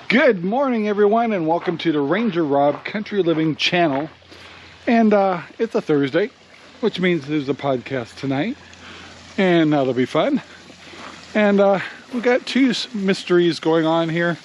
Good morning, everyone, and welcome to the RangerRob Country Living channel. And it's a Thursday, which means there's a podcast tonight, and that'll be fun. And we got two mysteries going on here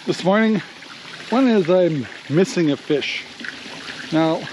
this morning. One is I'm missing a fish. Now,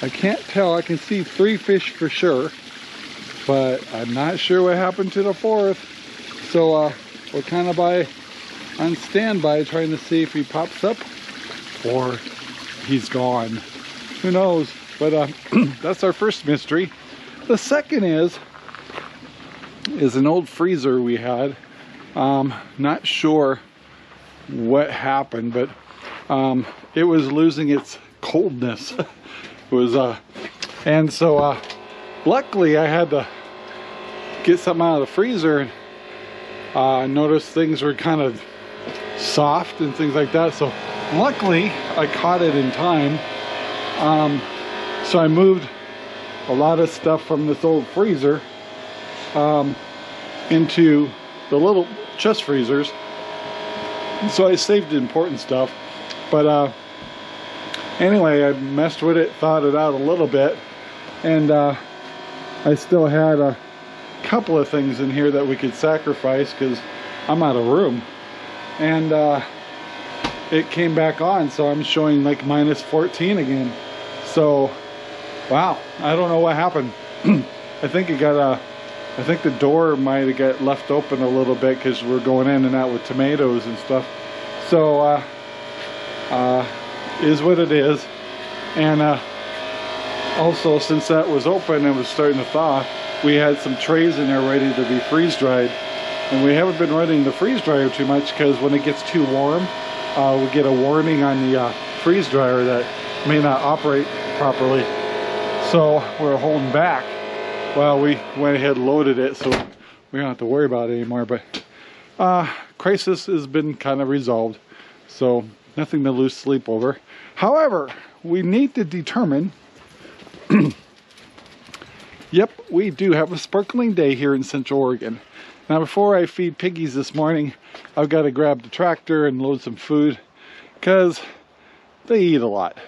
I can't tell. I can see 3 fish for sure, but I'm not sure what happened to the 4th. So we're kind of on standby trying to see if he pops up or he's gone. Who knows? But that's our first mystery. The second is an old freezer we had. Not sure what happened, but it was losing its coldness. It was and so luckily I had to get something out of the freezer, and I noticed things were kind of soft and things like that, so luckily I caught it in time. So I moved a lot of stuff from this old freezer into the little chest freezers, and so I saved the important stuff. But anyway, I messed with it, thawed it out a little bit, and I still had a couple of things in here that we could sacrifice because I'm out of room. And it came back on, so I'm showing like minus 14 again. So wow, I don't know what happened. I think the door might have got left open a little bit because we're going in and out with tomatoes and stuff. So is what it is. And also, since that was open and was starting to thaw, we had some trays in there ready to be freeze dried. And we haven't been running the freeze dryer too much because when it gets too warm, we get a warning on the freeze dryer that may not operate properly. So we're holding back while we went ahead and loaded it, so we don't have to worry about it anymore. But crisis has been kind of resolved, so nothing to lose sleep over. However, we need to determine yep, we do have a sparkling day here in Central Oregon. Now, before I feed piggies this morning, I've got to grab the tractor and load some food because they eat a lot.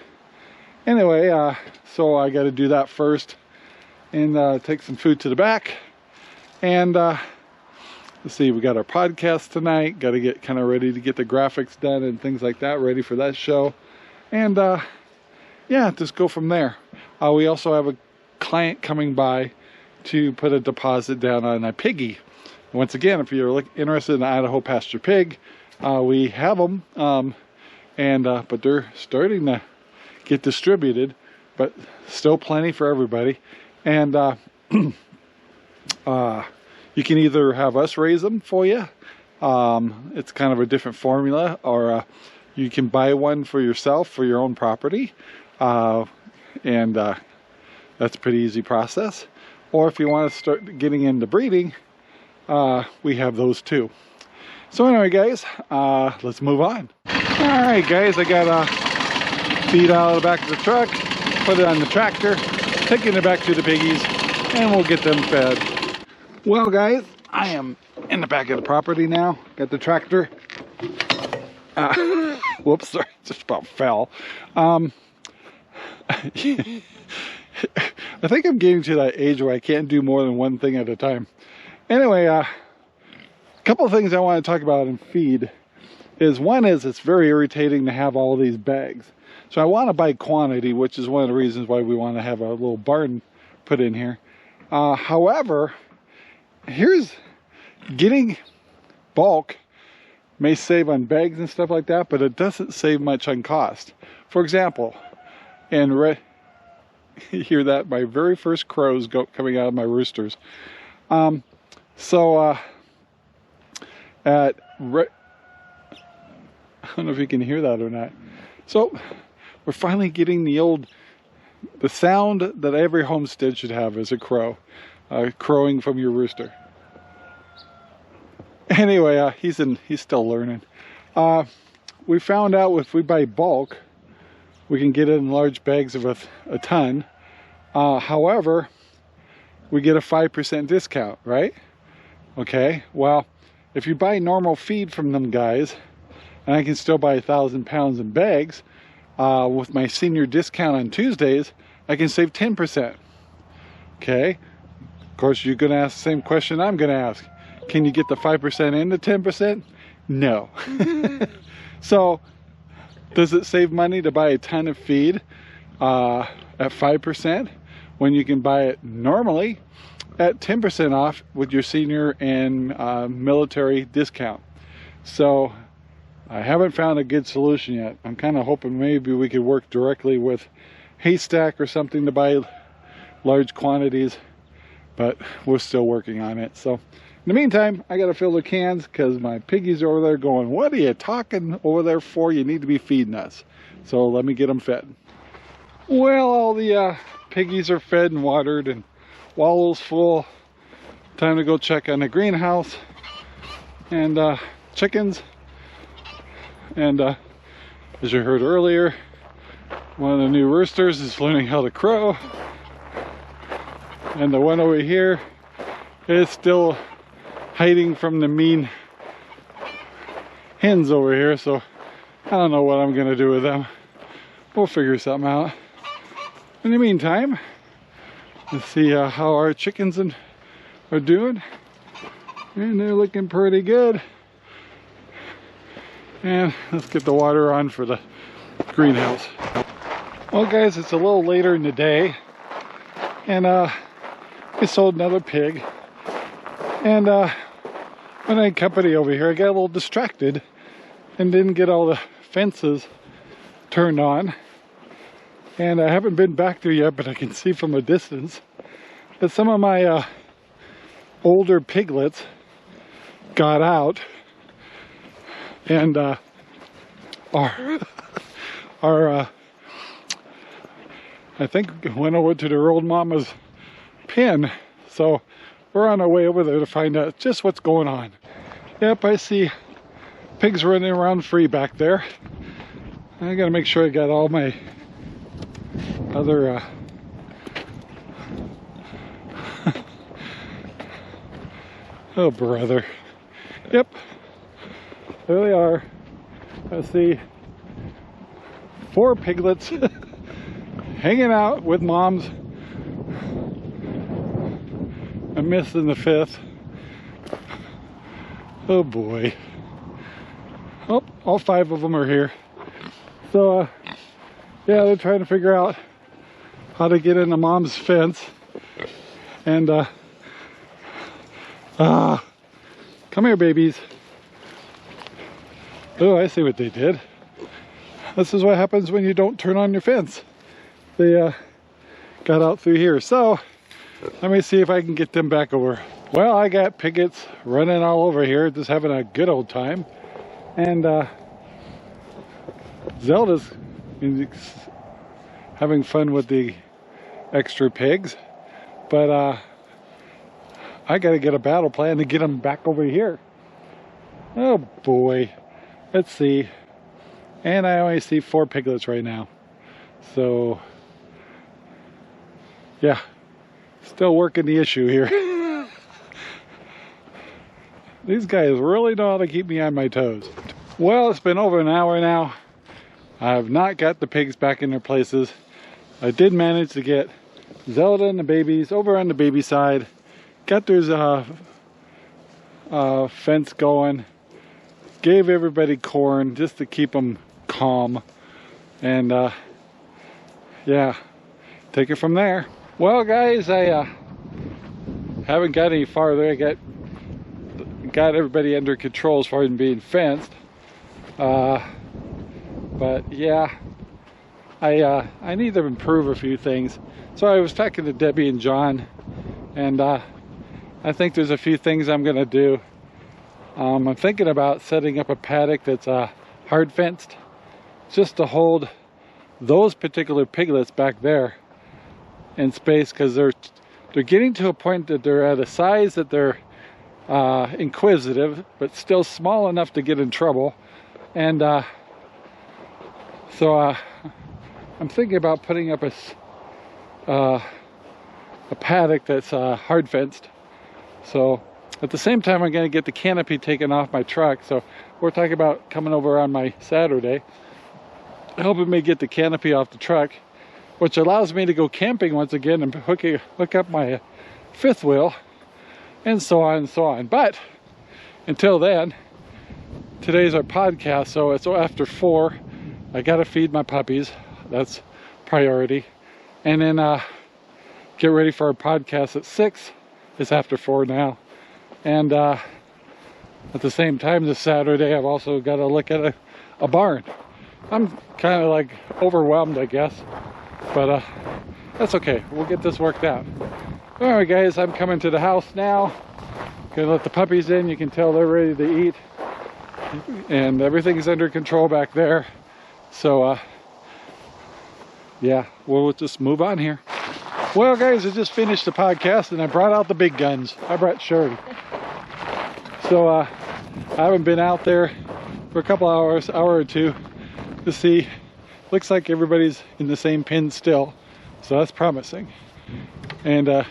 Anyway, so I got to do that first and take some food to the back. And let's see, we got our podcast tonight. Got to get kind of ready to get the graphics done and things like that, ready for that show. And yeah, just go from there. We also have a client coming by to put a deposit down on a piggy. Once again, if you're interested in Idaho pasture pig, we have them, but they're starting to get distributed, but still plenty for everybody. And you can either have us raise them for you. It's kind of a different formula, or you can buy one for yourself for your own property, and that's a pretty easy process. Or if you want to start getting into breeding, we have those too. So anyway, guys, let's move on. All right, guys, I got feed out of the back of the truck, put it on the tractor, taking it back to the piggies, and we'll get them fed. Well, guys, I am in the back of the property now. Got the tractor. Whoops, sorry, just about fell. I think I'm getting to that age where I can't do more than one thing at a time. Anyway, a couple of things I want to talk about in feed is, one is it's very irritating to have all these bags. So I want to buy quantity, which is one of the reasons why we want to have a little barn put in here. However, here's getting bulk may save on bags and stuff like that, but it doesn't save much on cost. For example, and you hear that? My very first crows coming out of my roosters. So I don't know if you can hear that or not. So we're finally getting the sound that every homestead should have is a crow, crowing from your rooster. Anyway, he's still learning. We found out if we buy bulk, we can get it in large bags of a ton. However, we get a 5% discount, right? Okay, well, if you buy normal feed from them guys, and I can still buy 1,000 pounds in bags. With my senior discount on Tuesdays, I can save 10%. Okay, of course you're gonna ask the same question I'm gonna ask. Can you get the 5% and the 10%? No. So does it save money to buy a ton of feed at 5% when you can buy it normally at 10% off with your senior and military discount? So I haven't found a good solution yet. I'm kind of hoping maybe we could work directly with Haystack or something to buy large quantities, but we're still working on it. So in the meantime, I gotta fill the cans because my piggies are over there going, what are you talking over there for? You need to be feeding us. So let me get them fed. Well, all the piggies are fed and watered and wallow's full. Time to go check on the greenhouse and chickens. And as you heard earlier, one of the new roosters is learning how to crow. And the one over here is still hiding from the mean hens over here. So I don't know what I'm gonna do with them. We'll figure something out. In the meantime, let's see how our chickens are doing. And they're looking pretty good. And let's get the water on for the greenhouse. Well guys, it's a little later in the day. And I sold another pig. And when I had company over here, I got a little distracted and didn't get all the fences turned on. And I haven't been back there yet, but I can see from a distance that some of my older piglets got out and are I think went over to their old mama's pen. So we're on our way over there to find out just what's going on. Yep, I see pigs running around free back there. I gotta make sure I got all my other oh brother. Yep, there they are. I see 4 piglets hanging out with moms. I'm missing the 5th. Oh boy. Oh, all 5 of them are here. So yeah, they're trying to figure out how to get into mom's fence. And come here, babies. Oh, I see what they did. This is what happens when you don't turn on your fence. They got out through here. So let me see if I can get them back over. Well, I got piglets running all over here, just having a good old time. And Zelda's having fun with the extra pigs. But I gotta get a battle plan to get them back over here. Oh boy. Let's see. And I only see 4 piglets right now. So yeah, still working the issue here. These guys really know how to keep me on my toes. Well, it's been over an hour now. I have not got the pigs back in their places. I did manage to get Zelda and the babies over on the baby side. Got their fence going. Gave everybody corn just to keep them calm. And yeah, take it from there. Well guys, I haven't got any farther. I got everybody under control as far as being fenced. But yeah, I need to improve a few things. So I was talking to Debbie and John, and I think there's a few things I'm gonna do. I'm thinking about setting up a paddock that's hard fenced, just to hold those particular piglets back there in space, because they're getting to a point that they're at a size that they're inquisitive, but still small enough to get in trouble. And so I'm thinking about putting up a paddock that's hard fenced. So At the same time, I'm going to get the canopy taken off my truck. So we're talking about coming over on my Saturday, helping me get the canopy off the truck, which allows me to go camping once again and hook up my fifth wheel, and so on and so on. But until then, today's our podcast, so it's after 4. I got to feed my puppies. That's priority. And then get ready for our podcast at 6. It's after 4 now. And at the same time this Saturday, I've also got to look at a barn. I'm kind of like overwhelmed, I guess, but that's okay. We'll get this worked out. All right, guys, I'm coming to the house now. Gonna let the puppies in. You can tell they're ready to eat, and everything's under control back there. So yeah, we'll just move on here. Well, guys, I just finished the podcast and I brought out the big guns. I brought Sherry. So I haven't been out there for a couple hours, hour or two, to see. Looks like everybody's in the same pen still, so that's promising. And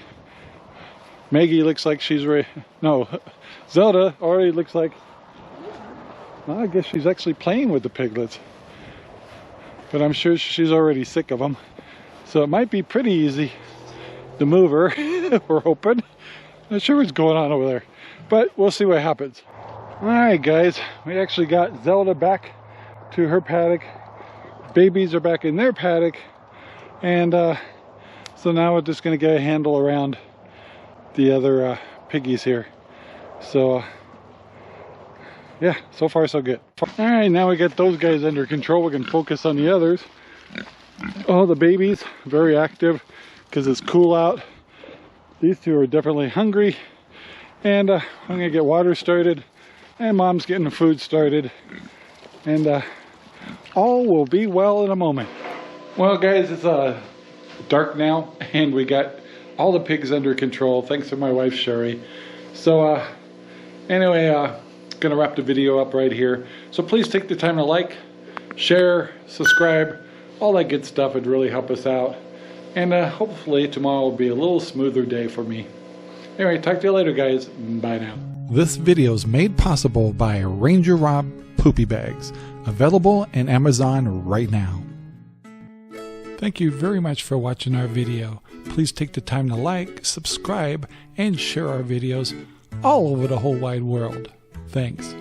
Maggie looks like she's ready. No, Zelda already looks like, well, I guess she's actually playing with the piglets, but I'm sure she's already sick of them, so it might be pretty easy to move her. We're hoping. Not sure what's going on over there, but we'll see what happens. All right, guys, we actually got Zelda back to her paddock. Babies are back in their paddock, and so now we're just going to get a handle around the other piggies here. So yeah, so far so good. All right, now we got those guys under control. We can focus on the others. Oh, the babies, very active because it's cool out. These two are definitely hungry, and I'm gonna get water started, and Mom's getting the food started, and all will be well in a moment. Well, guys, it's dark now, and we got all the pigs under control thanks to my wife Sherry. So anyway, gonna wrap the video up right here. So please take the time to like, share, subscribe, all that good stuff. Would really help us out, and hopefully tomorrow will be a little smoother day for me. Anyway, talk to you later, guys. Bye now. This video is made possible by RangerRob Poopy Bags, available in Amazon right now. Thank you very much for watching our video. Please take the time to like, subscribe, and share our videos all over the whole wide world. Thanks.